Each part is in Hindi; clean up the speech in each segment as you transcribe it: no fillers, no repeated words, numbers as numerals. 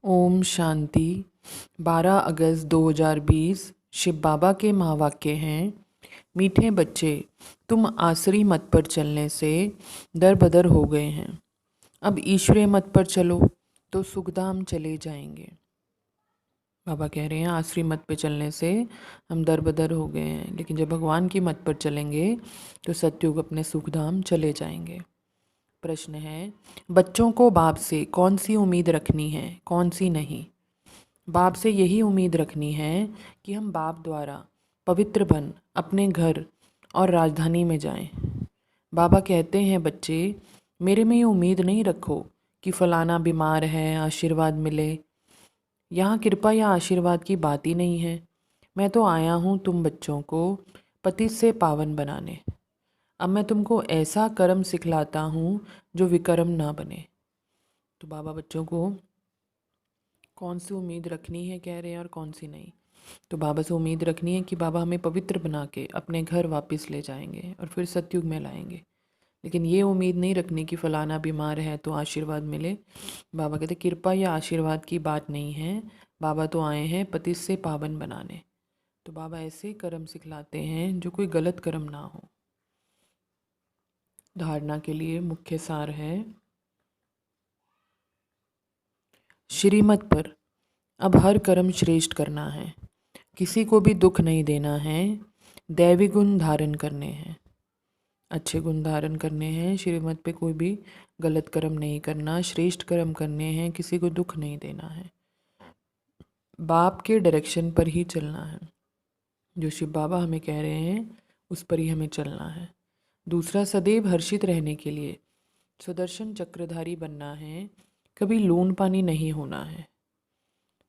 ओम शांति। 12 अगस्त 2020 शिव बाबा के महावाक्य हैं। मीठे बच्चे, तुम आसरी मत पर चलने से दर बदर हो गए हैं। अब ईश्वरीय मत पर चलो तो सुखधाम चले जाएंगे। बाबा कह रहे हैं आसरी मत पे चलने से हम दर बदर हो गए हैं, लेकिन जब भगवान की मत पर चलेंगे तो सतयुग अपने सुखधाम चले जाएंगे। प्रश्न है, बच्चों को बाप से कौन सी उम्मीद रखनी है, कौन सी नहीं? बाप से यही उम्मीद रखनी है कि हम बाप द्वारा पवित्र बन अपने घर और राजधानी में जाएं। बाबा कहते हैं, बच्चे मेरे में ये उम्मीद नहीं रखो कि फलाना बीमार है, आशीर्वाद मिले। यहाँ कृपा या आशीर्वाद की बात ही नहीं है। मैं तो आया हूँ तुम बच्चों को पतित से पावन बनाने। अब मैं तुमको ऐसा कर्म सिखलाता हूँ जो विकर्म ना बने। तो बाबा बच्चों को कौन सी उम्मीद रखनी है कह रहे हैं और कौन सी नहीं। तो बाबा से उम्मीद रखनी है कि बाबा हमें पवित्र बना के अपने घर वापस ले जाएंगे और फिर सतयुग में लाएंगे। लेकिन ये उम्मीद नहीं रखनी कि फ़लाना बीमार है तो आशीर्वाद मिले। बाबा कहते कृपा या आशीर्वाद की बात नहीं है। बाबा तो आए हैं पतित से पावन बनाने। तो बाबा ऐसे कर्म सिखलाते हैं जो कोई गलत कर्म ना हो। धारणा के लिए मुख्य सार है, श्रीमत पर अब हर कर्म श्रेष्ठ करना है, किसी को भी दुख नहीं देना है, दैवी गुण धारण करने हैं, अच्छे गुण धारण करने हैं। श्रीमत पे कोई भी गलत कर्म नहीं करना, श्रेष्ठ कर्म करने हैं, किसी को दुख नहीं देना है, बाप के डायरेक्शन पर ही चलना है। जो शिव बाबा हमें कह रहे हैं उस पर ही हमें चलना है। दूसरा, सदैव हर्षित रहने के लिए सुदर्शन चक्रधारी बनना है, कभी लून पानी नहीं होना है।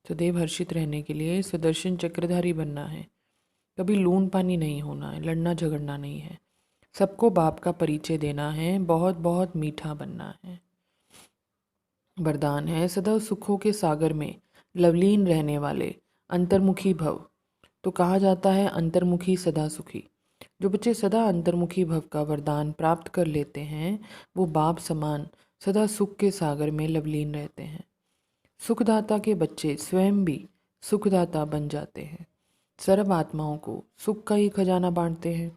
सदैव हर्षित रहने के लिए सुदर्शन चक्रधारी बनना है, कभी लून पानी नहीं होना है, लड़ना झगड़ना नहीं है, सबको बाप का परिचय देना है, बहुत बहुत मीठा बनना है। वरदान है, सदा सुखों के सागर में लवलीन रहने वाले अंतर्मुखी भव। तो कहा जाता है अंतर्मुखी सदा सुखी। जो बच्चे सदा अंतर्मुखी भव का वरदान प्राप्त कर लेते हैं वो बाप समान सदा सुख के सागर में लवलीन रहते हैं। सुखदाता के बच्चे स्वयं भी सुखदाता बन जाते हैं, सर्व आत्माओं को सुख का ही खजाना बांटते हैं।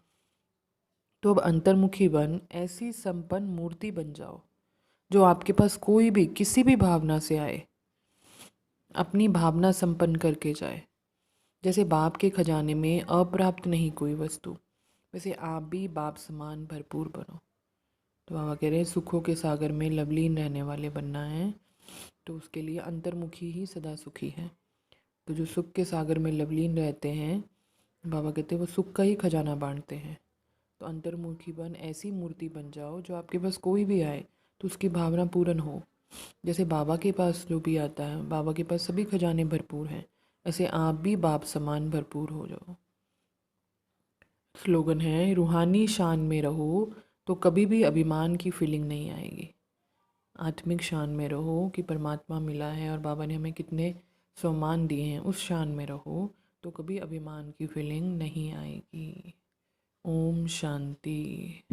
तो अब अंतर्मुखी बन ऐसी संपन्न मूर्ति बन जाओ जो आपके पास कोई भी किसी भी भावना से आए अपनी भावना संपन्न करके जाए। जैसे बाप के खजाने में अप्राप्त नहीं कोई वस्तु, वैसे आप भी बाप समान भरपूर बनो। तो बाबा कह रहे हैं सुखों के सागर में लवलीन रहने वाले बनना है, तो उसके लिए अंतर्मुखी ही सदा सुखी है। तो जो सुख के सागर में लवलीन रहते हैं, बाबा कहते हैं वो सुख का ही खजाना बांटते हैं। तो अंतर्मुखी बन ऐसी मूर्ति बन जाओ जो आपके पास कोई भी आए तो उसकी भावना पूर्ण हो। जैसे बाबा के पास जो भी आता है, बाबा के पास सभी खजाने भरपूर हैं, ऐसे आप भी बाप समान भरपूर हो जाओ। स्लोगन है, रूहानी शान में रहो तो कभी भी अभिमान की फीलिंग नहीं आएगी। आत्मिक शान में रहो कि परमात्मा मिला है और बाबा ने हमें कितने सम्मान दिए हैं, उस शान में रहो तो कभी अभिमान की फीलिंग नहीं आएगी। ओम शांति।